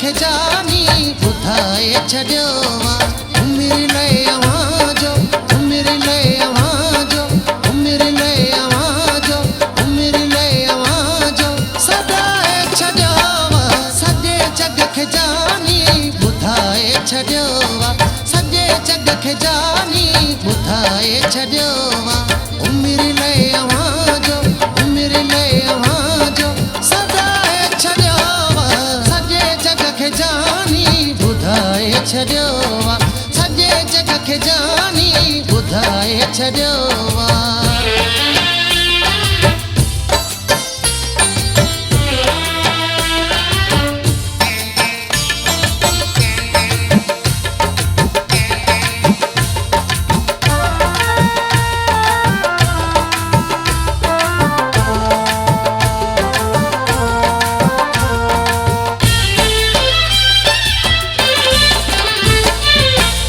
खे जानी ॿुधाए छॾियो उमिरि लए अवांजो उमिरि लए अवांजो उमिरि लए अवांजो उमिरि लए अवांजो सदाए छॾियो सॼे जग खे जानी ॿुधाए छॾियो सॼे जग खे जानी ॿुधाए छॾियो उमिरि लए अवांजो उमिरि लए अवांजो सदाए छॾियो सॼे जग खे जानी ॿुधाए छॾियो सॼे जग खे जानी ॿुधाए छॾियो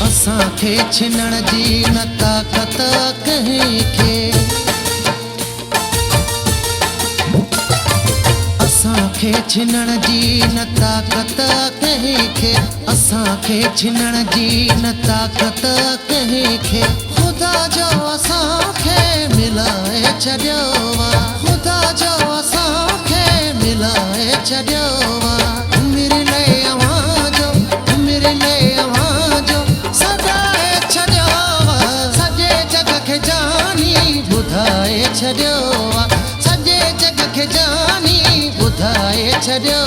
असांखे छिनण जी न ताक़त कंहिंखे असांखे छिनण जी न ताक़त कंहिंखे असांखे छिनण जी न ताक़त कंहिंखे ख़ुदा जो असांखे मिलाए छॾियो ख़ुदा जो असांखे मिलाए छॾियो उमिरि लए अवांजो उमिरि लए अवांजो सदाए छॾियो सॼे जग खे जानी ॿुधाए छॾियो सॼे जग खे जानी ॿुधाए छॾियो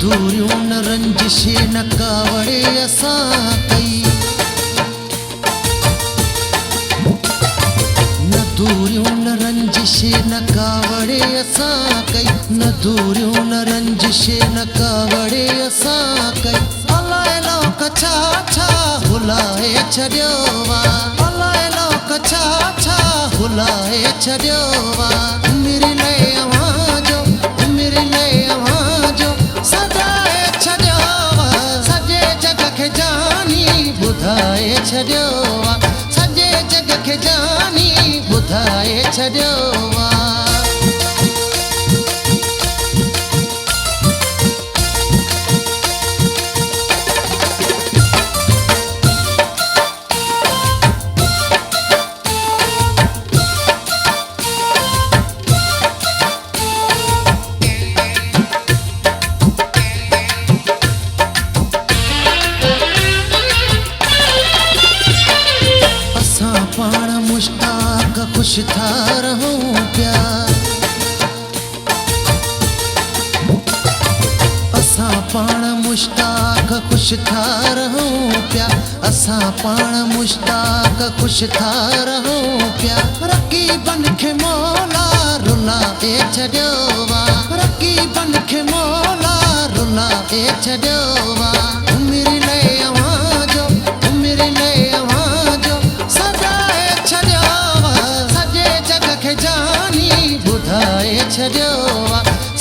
दूरियों न रंजिशे न कावड़े असां कई न दूरियों न रंजिशे न कावड़े असां कई न दूरियों न रंजिशे न कावड़े असां कई अलाए लोक छा छा भुलाए छॾियो अलाए लोक छा छा भुलाए छॾियो उमिरि लए अवांजो उमिरि लए अवांजो सदाए छॾियो सॼे जग खे जानी ॿुधाए छॾियो सॼे जग खे जानी ॿुधाए छॾियो पाण मुश्ताक खुश था रहूं पिया असां पाण मुश्ताक खुश था रहूं पिया असां पाण मुश्ताक खुश था रहूं पिया रक़ीबन खे मौला रुलाए छॾियो रक़ीबन खे मौला रुलाए छॾियो उमिरि लए अवांजो उमिरि लए अवांजो सदाए छॾियो सॼे जग खे जानी ॿुधाए छॾियो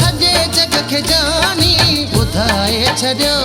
सॼे जग खे जानी ॿुधाए छॾियो